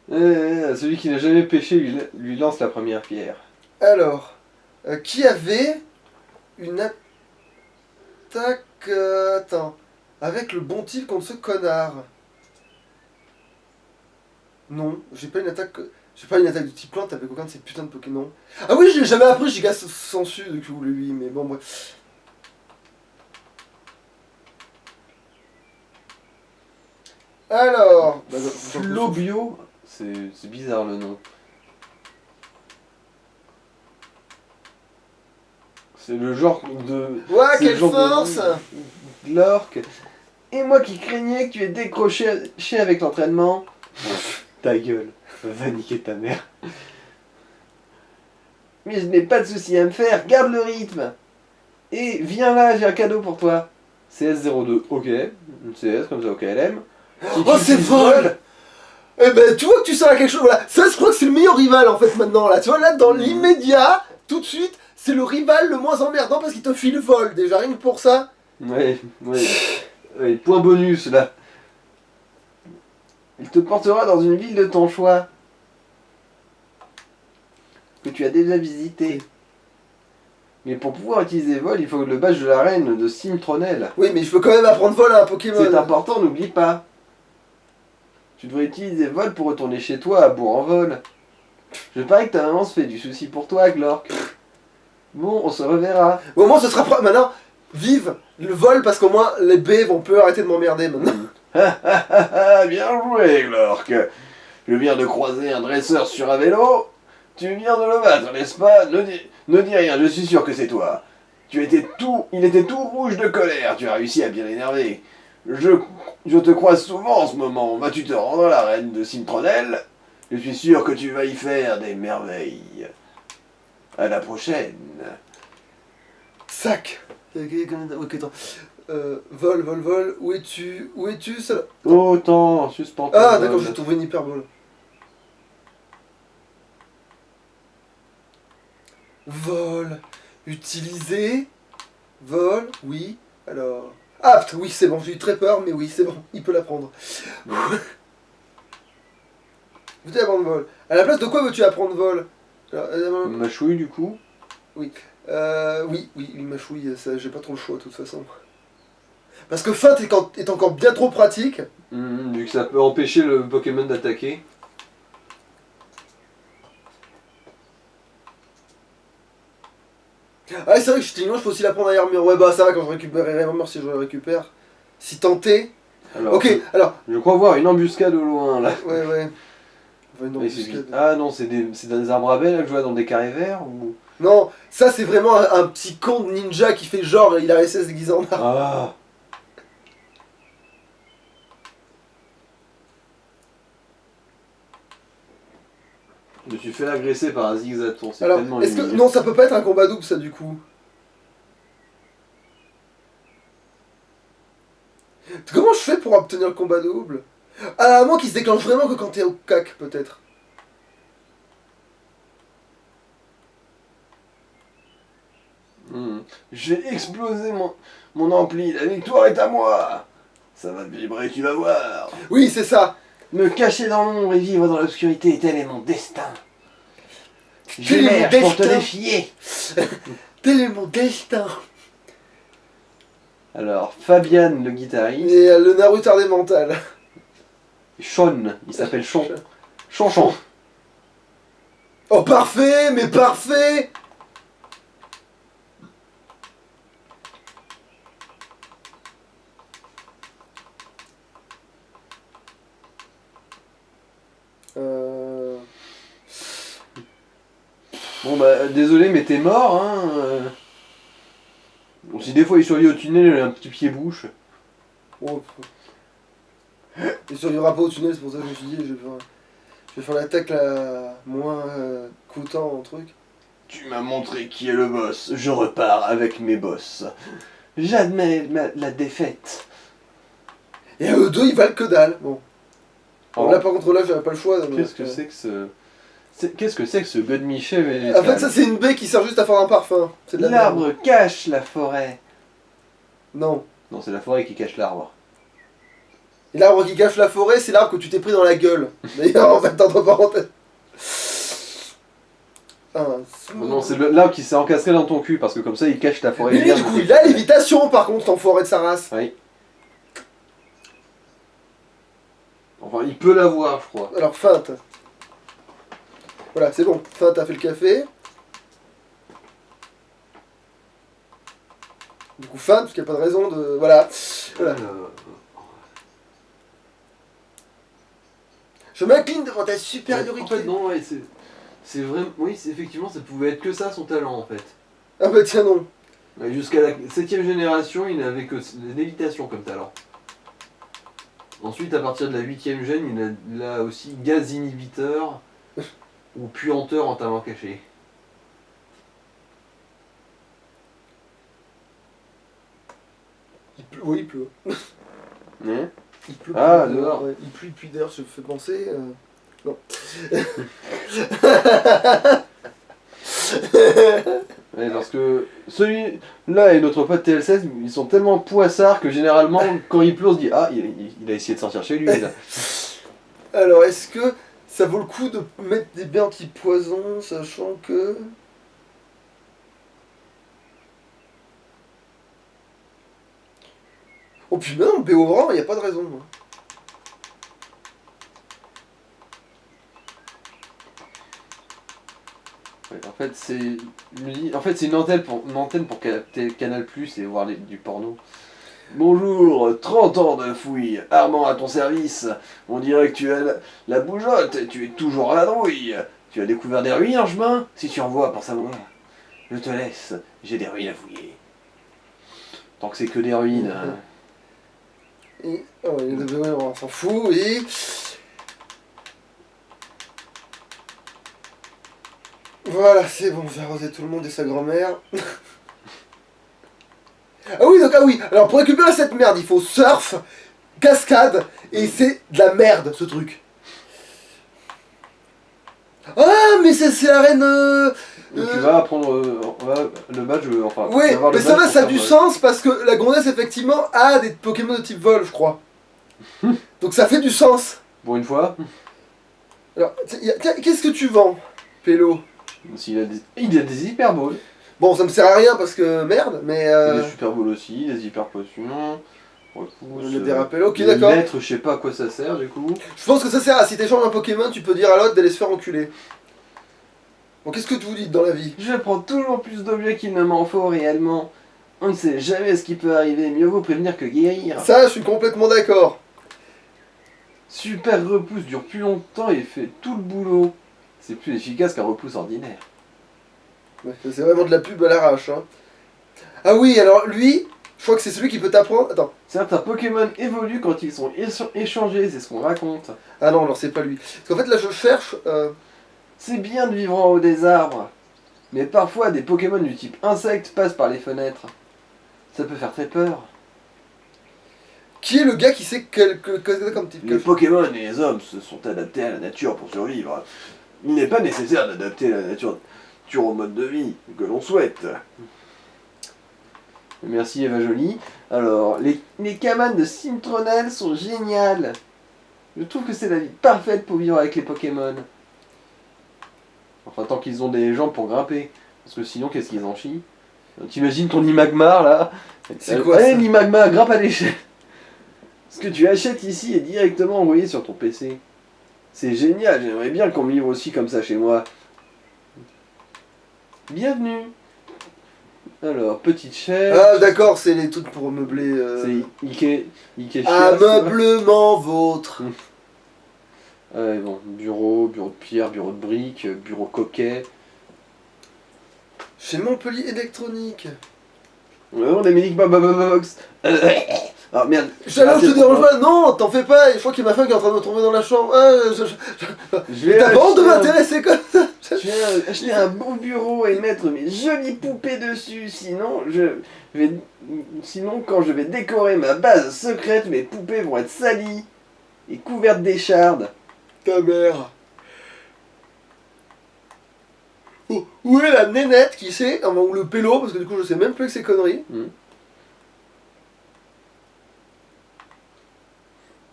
Celui qui n'a jamais pêché lui lance la première pierre. Alors, qui avait une attaque... attends. Avec le bon type contre ce connard. Non, j'ai pas une attaque... J'ai pas une attaque de type plante avec aucun de ces putains de Pokémon. Ah oui, je l'ai jamais appris, Giga Sensu du coup, lui, mais bon, bref. Alors... Bah, Flobio, c'est bizarre le nom. C'est le genre de... ouais, c'est le quelle genre de- force! Glork. Et moi qui craignais que tu aies décroché avec l'entraînement. Ta gueule, va niquer ta mère. Mais je n'ai pas de soucis à me faire, garde le rythme. Et viens là, j'ai un cadeau pour toi. CS02, ok. Une CS comme ça au KLM. Si Oh, tu c'est utilises vol! Eh ben, tu vois que tu sers à quelque chose, voilà. Ça, je crois que c'est le meilleur rival, en fait, maintenant, là. Tu vois, là, dans l'immédiat, tout de suite, c'est le rival le moins emmerdant parce qu'il te file vol, déjà, rien que pour ça. Ouais, ouais. Ouais, point bonus là. Il te portera dans une ville de ton choix. Que tu as déjà visité. Mais pour pouvoir utiliser vol, il faut le badge de la reine de Simtronel. Oui, mais je peux quand même apprendre vol à un Pokémon. C'est important, n'oublie pas. Tu devrais utiliser vol pour retourner chez toi à Bourg-en-Vol. Je parie que ta maman se fait du souci pour toi, Glork. Bon, on se reverra. Au moins, ce sera maintenant, vive le vol, parce qu'au moins, les B vont peu arrêter de m'emmerder maintenant. Bien joué, Glork. Je viens de croiser un dresseur sur un vélo. Tu viens de le battre, n'est-ce pas? Ne dis rien, je suis sûr que c'est toi. Il était tout rouge de colère, tu as réussi à bien l'énerver. Je te croise souvent en ce moment. Vas-tu te rendre à la reine de Cintronel? Je suis sûr que tu vas y faire des merveilles. À la prochaine. Sac. Ok, attends. Vol. Où es-tu ça... Autant, suspends. Ah, d'accord, j'ai trouvé une hyperbole. Vol. Utiliser. Vol. Oui. Alors. Apte. Oui, c'est bon. J'ai eu très peur, mais oui, c'est bon. Il peut l'apprendre. Veux-tu apprendre vol? À la place de quoi veux-tu apprendre vol? Alors, Ma chouille, du coup. oui, ma chouille, ça, j'ai pas trop le choix de toute façon. Parce que feinte est encore bien trop pratique. Vu que ça peut empêcher le Pokémon d'attaquer. Ah, c'est vrai que je suis je peux aussi la prendre à armure. Ouais, bah ça va quand je récupérerai armure si je la récupère. Si tenté. Alors, Ok, alors. Je crois voir une embuscade au loin, là. Ouais. Enfin, une Mais c'est embuscade. Ah non, c'est des arbres à baies, là, que je vois dans des carrés verts ou... Non, ça c'est vraiment un petit con de ninja qui fait genre il a réussi à se déguiser en arbre. Ah. Je me suis fait agresser par un zigzaton, c'est Alors, tellement est-ce que. humiliant. Non, ça peut pas être un combat double ça du coup. Comment je fais pour obtenir le combat double? À moins qu'il se déclenche vraiment que quand t'es au cac, peut-être. J'ai explosé mon ampli. La victoire est à moi. Ça va te vibrer, tu vas voir. Oui, c'est ça. Me cacher dans l'ombre et vivre dans l'obscurité, tel est mon destin. Tel est mon J'émerge pour te destin. défier. Tel est mon destin. Alors, Fabian, le guitariste. Et le Naruto retardé mental. Sean, il s'appelle Chon. Chonchon. Oh, parfait, mais parfait. Bon bah, désolé, mais t'es mort, hein. Bon, si des fois il survit au tunnel, il a un petit pied-bouche. Oh. Il survivra pas au tunnel, c'est pour ça que je me suis dit, je vais faire l'attaque la moins coûtant en truc. Tu m'as montré qui est le boss. Je repars avec mes boss. J'admets la défaite. Et eux deux, ils valent que dalle. Bon. Oh. Là, par contre, là, j'avais pas le choix. donc, Qu'est-ce que c'est que ce... Qu'est-ce que c'est que ce God Michel et En fait, ça, c'est une baie qui sert juste à faire un parfum. C'est de la merde. L'arbre cache la forêt. Non. Non, c'est la forêt qui cache l'arbre. Et l'arbre qui cache la forêt, c'est l'arbre que tu t'es pris dans la gueule. D'ailleurs, en fait, entre parenthèses. Non, c'est l'arbre qui s'est encastré dans ton cul, parce que comme ça il cache ta forêt. Mais lui, du coup, il a l'évitation, par contre, en forêt de sa race. Oui. Enfin, il peut l'avoir, je crois. Alors, feinte. Voilà, c'est bon. Feinte a fait le café. Du coup, feinte, parce qu'il n'y a pas de raison de... Voilà. Je m'incline devant ta supériorité. En fait, non, ouais, c'est vraiment... Oui, effectivement, ça pouvait être que ça, son talent, en fait. Ah bah tiens, non. Jusqu'à la 7ème génération, il n'avait que l'évitation comme talent. Ensuite, à partir de la 8ème gène, il a aussi gaz inhibiteur ou puanteur en talent caché. Il pleut. Oui, il pleut. Hein? Il pleut. Ah, plus, dehors. ouais. Il pleut, puis d'ailleurs, je me fais penser... Non. Ouais, parce que celui-là et notre pote TL16, ils sont tellement poissards que généralement, quand il pleut, on se dit ah, il a essayé de sortir chez lui, là. Alors, est-ce que ça vaut le coup de mettre des baies anti-poison, sachant que... Oh puis non, Béoran, il n'y a pas de raison. Moi. Ouais, en fait, c'est une antenne pour capter Canal Plus et voir du porno. Bonjour, 30 ans de fouille, Armand à ton service. On dirait que tu as la bougeotte, tu es toujours à la drouille. Tu as découvert des ruines en chemin? Si tu en vois, pour savoir. Je te laisse, j'ai des ruines à fouiller. Tant que c'est que des ruines. Hein. Et, oh, ouais, on s'en fout, et... Voilà, c'est bon, j'ai arrosé tout le monde et sa grand-mère. Ah oui, donc, ah oui, alors pour récupérer cette merde, il faut surf, cascade, et c'est de la merde, ce truc. Ah, mais c'est la reine... Donc tu vas apprendre le badge, enfin... Oui, tu vas avoir mais le ça badge va, pour ça a faire du vol. sens, parce que la gonzesse, effectivement, a des Pokémon de type vol, je crois. Donc ça fait du sens. Pour une fois, Alors, tiens, qu'est-ce que tu vends, Pélo? il a des hyper balls. Bon, ça me sert à rien, parce que merde, mais... Il y a des super balls aussi, des hyper potions. Repousse, Le dérapel, ok, les d'accord. lettres, je sais pas à quoi ça sert du coup. Je pense que ça sert à, si t'échanges un Pokémon, tu peux dire à l'autre d'aller se faire enculer. Bon, qu'est-ce que vous dites dans la vie? Je prends toujours plus d'objets qu'il ne m'en faut réellement. On ne sait jamais ce qui peut arriver, mieux vaut prévenir que guérir. Ça, je suis complètement d'accord. Super repousse dure plus longtemps et fait tout le boulot. C'est plus efficace qu'un repousse ordinaire. Ouais, c'est vraiment de la pub à l'arrache, hein. Ah oui, alors lui, je crois que c'est celui qui peut t'apprendre... Attends. Certains Pokémon évoluent quand ils sont échangés, c'est ce qu'on raconte. Ah non, alors c'est pas lui. Parce qu'en fait, là, je cherche... C'est bien de vivre en haut des arbres, mais parfois des Pokémon du type insecte passent par les fenêtres. Ça peut faire très peur. Qui est le gars qui sait comme type Les Pokémon et les hommes se sont adaptés à la nature pour survivre. Il n'est pas nécessaire d'adapter la nature au mode de vie que l'on souhaite. Merci Eva Jolie. Alors, les cabanes de Cimtronel sont géniales. Je trouve que c'est la vie parfaite pour vivre avec les Pokémon. Enfin, tant qu'ils ont des jambes pour grimper. Parce que sinon, qu'est-ce qu'ils en chient? T'imagines ton Imagmar là? C'est quoi, Allez, ça l'Imagmar, grimpe à l'échelle. Ce que tu achètes ici est directement envoyé sur ton PC. C'est génial, j'aimerais bien qu'on me livre aussi comme ça chez moi. Bienvenue. Alors, petite chaise. Ah d'accord, c'est les trucs pour meubler... C'est Ikea. Ameublement vôtre. Ouais, bon, bureau de pierre, bureau de briques, bureau coquet. Chez Montpellier Électronique. On a Ménic Box. Ah merde. Chaleur, je te dérange pas? Non, t'en fais pas, je crois qu'il y a ma femme qui est en train de me tomber dans la chambre. Je vais T'as pas honte de acheter m'intéresser comme ça? Je vais acheter un beau bureau et mettre mes jolies poupées dessus, sinon quand je vais décorer ma base secrète, mes poupées vont être salies et couvertes d'échardes. Ta mère. Oh, où est la nénette qui sait, enfin, ou le pélo, parce que du coup je sais même plus que ces conneries.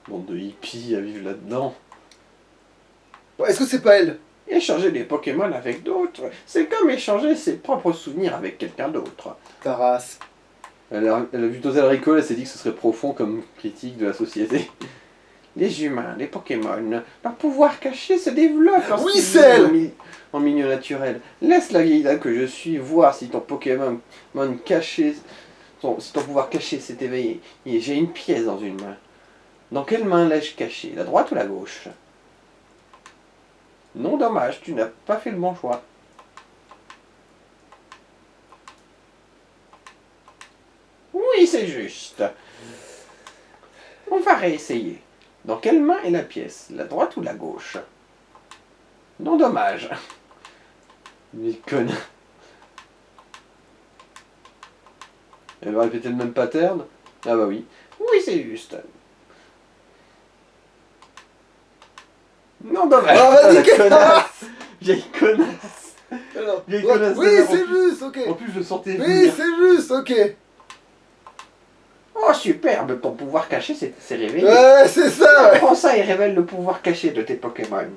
Bande de hippies à vivre là-dedans. Ouais, est-ce que c'est pas elle? Échanger des Pokémon avec d'autres, c'est comme échanger ses propres souvenirs avec quelqu'un d'autre. Ta race. Elle a vu Total Recall, elle s'est dit que ce serait profond comme critique de la société. Les humains, les Pokémon, leur pouvoir caché se développe Oui, lorsqu'ils c'est elle. vivent en milieu naturel. Laisse la vieille dame que je suis voir si ton Pokémon caché, si ton pouvoir caché s'est éveillé. Et j'ai une pièce dans une main. Dans quelle main l'ai-je caché? La droite ou la gauche? Non, dommage, tu n'as pas fait le bon choix. Oui, c'est juste. On va réessayer. Dans quelle main est la pièce? La droite ou la gauche? Non, dommage. Mais conne. Elle va répéter le même pattern? Ah bah oui. Oui, c'est juste. Non, dommage. Ah, vas-y, la qu'est-ce que connasse. Vieille connasse. Alors, Vieille ouais, connasse oui, de c'est merde. juste, ok. En plus, je sentais Oui, venir. c'est juste, ok. Oh, superbe, ton pouvoir caché s'est révélé. Ouais, c'est ça, ouais. Prends ça et révèle le pouvoir caché de tes Pokémon.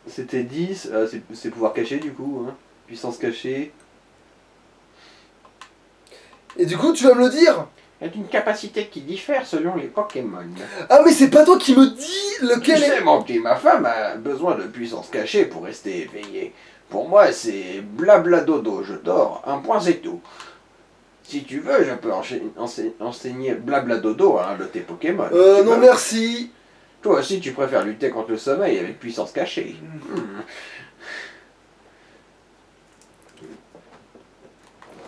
C'était 10, c'est pouvoir caché du coup, hein. Puissance cachée. Et du coup, tu vas me le dire? Est une capacité qui diffère selon les Pokémon. Ah, mais c'est pas toi qui me dis Tu lequel est... sais, mon petit, ma femme a besoin de puissance cachée pour rester éveillée. Pour moi, c'est blabla dodo, je dors, un point c'est tout. Si tu veux, je peux enseigner blabla dodo à un de tes Pokémon. Tu Non veux? merci. Toi aussi, tu préfères lutter contre le sommeil avec puissance cachée.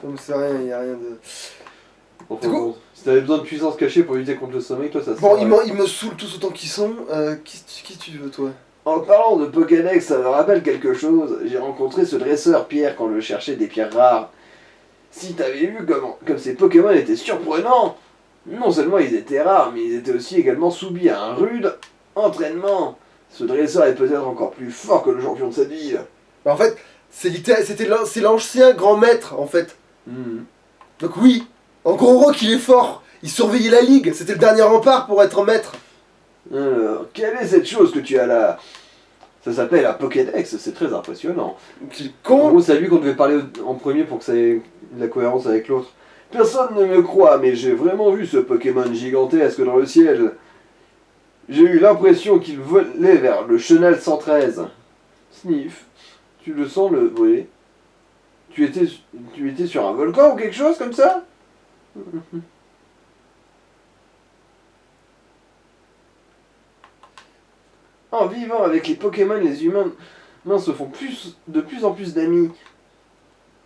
Ça me sert à rien, y a rien de... Enfin Du coup- bon, si t'avais besoin de puissance cachée pour lutter contre le sommeil, toi ça Bon, sert. ils me saoulent tous autant qu'ils sont. Qui tu veux, toi? En parlant de Pokédex, ça me rappelle quelque chose. J'ai rencontré ce dresseur Pierre quand je cherchais des pierres rares. Si t'avais vu comme ces Pokémon étaient surprenants, non seulement ils étaient rares, mais ils étaient aussi également soumis à un rude entraînement. Ce dresseur est peut-être encore plus fort que le champion de cette ville. Bah, en fait, c'est l'ancien grand maître, en fait. Donc oui, en gros, qu'il est fort. Il surveillait la ligue. C'était le dernier rempart pour être maître. Alors, quelle est cette chose que tu as là? Ça s'appelle un Pokédex, c'est très impressionnant. Qu'il est En con. gros, c'est à lui qu'on devait parler en premier pour que ça ait de la cohérence avec l'autre. Personne ne me croit, mais j'ai vraiment vu ce Pokémon gigantesque dans le ciel. J'ai eu l'impression qu'il volait vers le chenal 113. Sniff. Tu le sens le... Oui. Tu étais sur un volcan ou quelque chose comme ça? En vivant avec les Pokémon, les humains se font de plus en plus d'amis.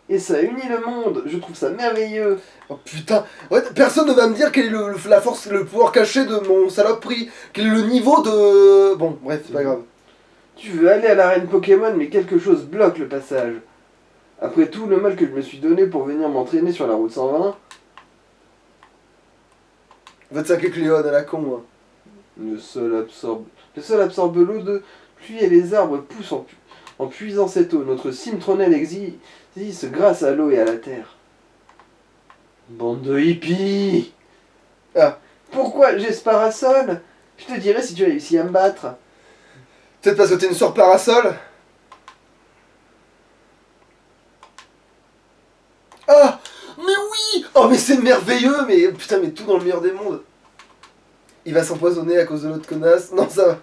Et ça unit le monde, je trouve ça merveilleux. Oh putain. Ouais, personne ne va me dire quel est la force, le pouvoir caché de mon saloperie. Quel est le niveau de... Bon, bref, c'est pas grave. Tu veux aller à l'arène Pokémon, mais quelque chose bloque le passage. Après tout le mal que je me suis donné pour venir m'entraîner sur la route 120, Va te saquer Cléon à la con. Hein. le sol absorbe l'eau de pluie et les arbres poussent en puisant cette eau. Notre cimtronel existe grâce à l'eau et à la terre. Bande de hippies! Ah. Pourquoi j'ai ce parasol? Je te dirai si tu as réussi à me battre. Peut-être parce que t'es une sœur parasol. Ah. Mais oui. Oh mais c'est merveilleux. Mais putain, mais tout dans le meilleur des mondes. Il va s'empoisonner à cause de l'autre connasse. Non, ça va.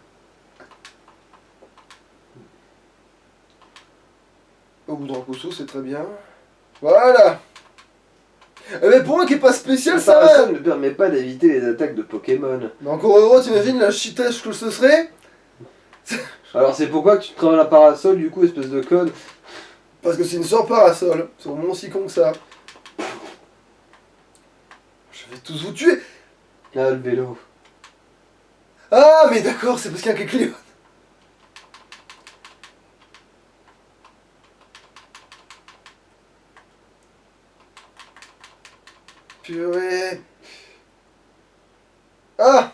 Au bout d'un pousseau, c'est très bien. Voilà. Mais pour moi qui est pas spécial, Le ça parasol va. ne permet pas d'éviter les attaques de Pokémon. Mais encore heureux, t'imagines la chitèche que ce serait? Alors c'est pourquoi que tu te travailles un parasol, du coup, espèce de conne. Parce que c'est une sœur parasol. C'est au moins aussi con que ça. Je vais tous vous tuer. Ah, le vélo. Ah, mais d'accord, c'est parce qu'il y a un Cléon. Purée. Ah.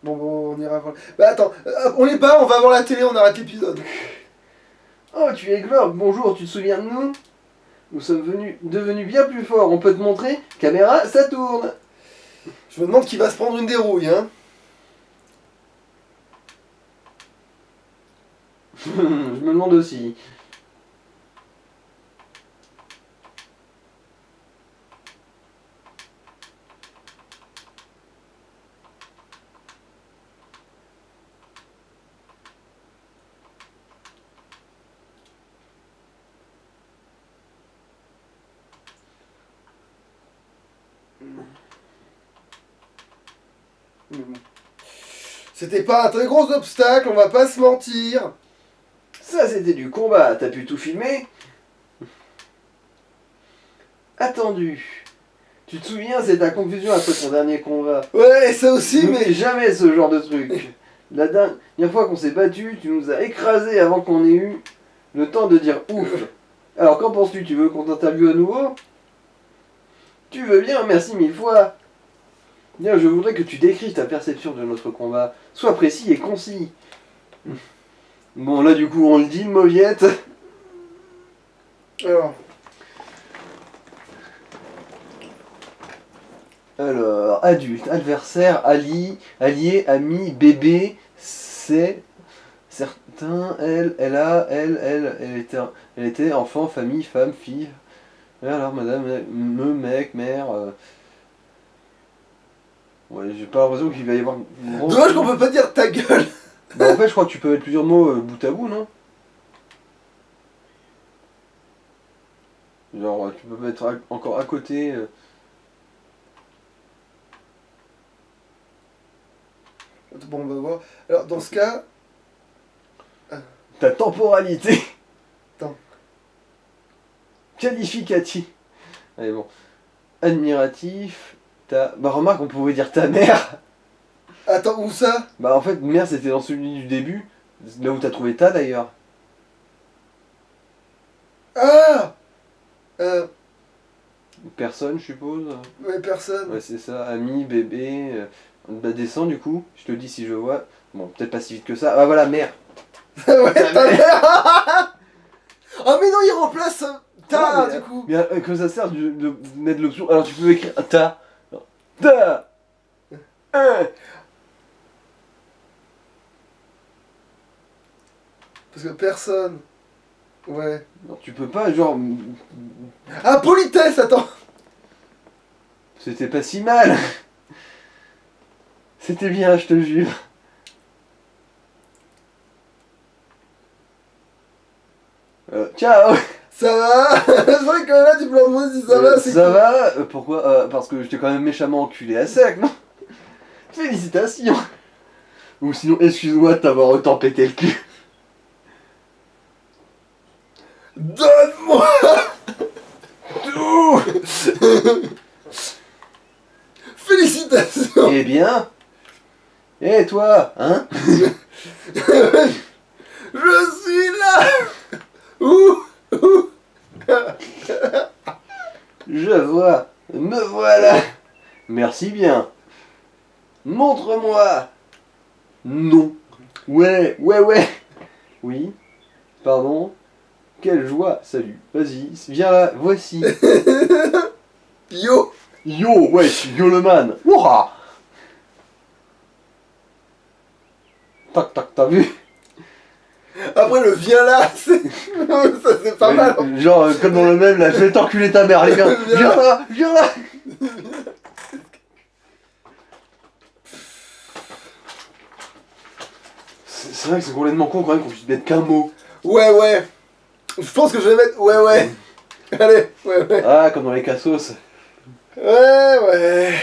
Bon, on ira voir. Bah attends, on les bat, on va voir la télé, on arrête l'épisode. Oh, tu es Glorb, bonjour, tu te souviens de nous? Nous sommes devenus bien plus forts, on peut te montrer? Caméra, ça tourne! Je me demande qui va se prendre une dérouille, hein. Je me demande aussi. Mais bon. C'était pas un très gros obstacle, on va pas se mentir. Ça, c'était du combat, t'as pu tout filmer? Attendu. Tu te souviens, c'est ta conclusion après ton dernier combat. Ouais, ça aussi, N'oublie mais... jamais ce genre de truc. La dernière fois qu'on s'est battu, tu nous as écrasés avant qu'on ait eu le temps de dire ouf. Alors qu'en penses-tu? Tu veux qu'on t'interviewe à nouveau? Tu veux bien, merci mille fois. Bien, je voudrais que tu décrives ta perception de notre combat. Sois précis et concis. Bon, là, du coup, on le dit, le mauviette. Alors, adulte, adversaire, allié, ami, bébé, c'est... Certain, elle était enfant, famille, femme, fille. Alors, madame, mec, mère... Ouais, j'ai pas l'impression qu'il va y avoir... Dommage qu'on peut pas dire ta gueule. Bah, en fait, je crois que tu peux mettre plusieurs mots bout à bout, non? Genre, tu peux mettre encore à côté... Bon, on va voir. Alors, dans ce cas... Ta temporalité. Attends. Qualificatif. Allez, bon. Admiratif. Bah, remarque, on pouvait dire ta mère. Attends, où ça? Bah, en fait, mère, c'était dans celui du début. Là où t'as trouvé ta, d'ailleurs. Ah Personne, je suppose. Ouais, personne. Ouais, c'est ça. Ami, bébé. Bah, descends, du coup. Je te dis si je vois. Bon, peut-être pas si vite que ça. Ah, voilà, mère. Ouais, ta mère. Oh, mais non, il remplace ta, Ouais, mais, du coup. Mais que ça sert de mettre l'option. Alors, tu peux écrire ta. Ta. Parce que personne. Ouais. Non, tu peux pas, genre. Ah, politesse, attends. C'était pas si mal. C'était bien, je te jure. Ciao. Ça va. C'est vrai que là, tu peux leur demander si ça va, c'est Ça cool. va pourquoi parce que j'étais quand même méchamment enculé à sec, non? Félicitations. Ou sinon, excuse-moi de t'avoir autant pété le cul. Donne-moi Tout. Félicitations. Eh bien. Et toi, hein? Je suis là. Ouh. Ouh. Je vois. Me voilà. Merci bien. Montre-moi. Non. Ouais. Oui. Pardon. Quelle joie. Salut. Vas-y. Viens là. Voici. Yo. Yo. Ouais. Yo le man. Wouah. Tac tac. T'as vu? Après le viens là, ça c'est pas Ouais, mal. Genre comme dans le même là. Je vais t'enculer ta mère. Les gars. Viens là. Viens là. C'est vrai que c'est complètement con quand même qu'on puisse mettre qu'un mot. Ouais. Je pense que je vais mettre ouais. Allez, ouais. Ah, comme dans les cassos. Ouais.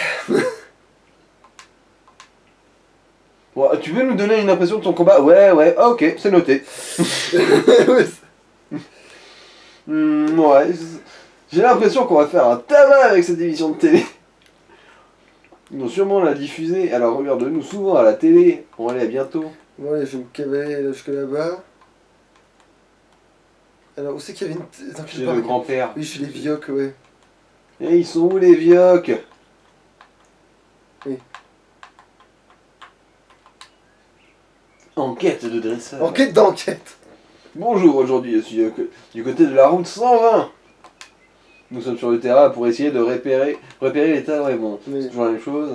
Bon, tu veux nous donner une impression de ton combat? Ouais, ah, ok, c'est noté. Ouais, j'ai l'impression qu'on va faire un tabac avec cette émission de télé. Ils vont sûrement la diffuser, alors regarde-nous souvent à la télé. Bon, allez, à bientôt. Bon, allez, je vais me caballer là jusque là-bas. Alors, où c'est qu'il y avait une. Attends, Chez le grand-père. Oui, chez les vioques, ouais. Et ils sont où les vioques? Oui. Enquête de dressage. Enquête d'enquête. Bonjour, aujourd'hui je suis du côté de la route 120. Nous sommes sur le terrain pour essayer de repérer l'état de Raymond. Oui. C'est toujours la même chose.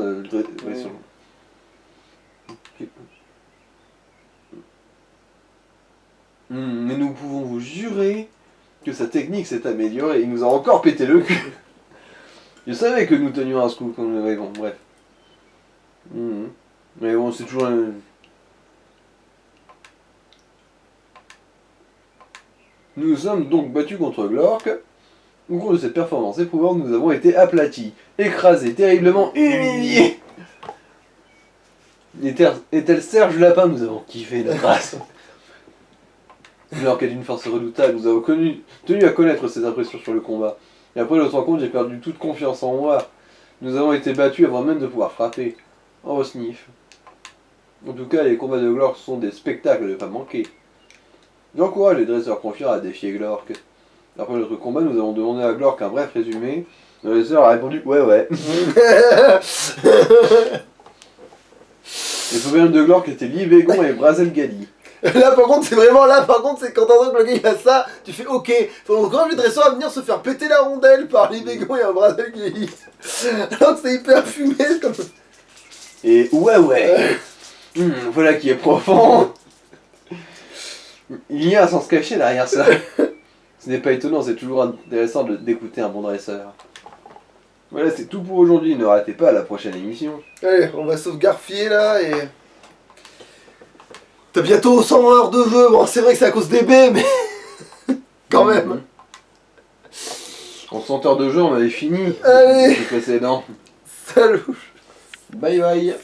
Mais nous pouvons vous jurer que sa technique s'est améliorée. Il nous a encore pété le cul. Je savais que nous tenions un scoop comme le Raymond, bref. Mais bon, c'est toujours un... Nous nous sommes donc battus contre Glork. Au cours de cette performance éprouvante, nous avons été aplatis, écrasés, terriblement humiliés. Et tel Serge Lapin, nous avons kiffé notre race. Glork est d'une force redoutable, nous avons tenu à connaître ses impressions sur le combat. Et après notre rencontre, j'ai perdu toute confiance en moi. Nous avons été battus avant même de pouvoir frapper. Oh, sniff. En tout cas, les combats de Glork sont des spectacles à ne pas manquer. J'encourage les dresseurs confiants à défier Glork. Après notre combat, nous avons demandé à Glork un bref résumé. Le dresseur a répondu ouais. Les souvenirs de Glork étaient Libégon et Brazel Gali. Là par contre c'est quand t'entends que le gars il a ça, tu fais ok, faut encourager le dresseur à venir se faire péter la rondelle par l'Ibégon et un Brazel Gali. Alors que c'est hyper fumé comme ça. Et ouais. Voilà qui est profond. Il y a un sens caché derrière ça. Ce n'est pas étonnant, c'est toujours intéressant d'écouter un bon dresseur. Voilà, c'est tout pour aujourd'hui. Ne ratez pas la prochaine émission. Allez, on va sauvegarder là et... T'as bientôt 100 heures de jeu, bon c'est vrai que c'est à cause des baies, mais... Quand même. En 100 heures de jeu, on avait fini. Allez. Le précédent. Salut. Bye bye.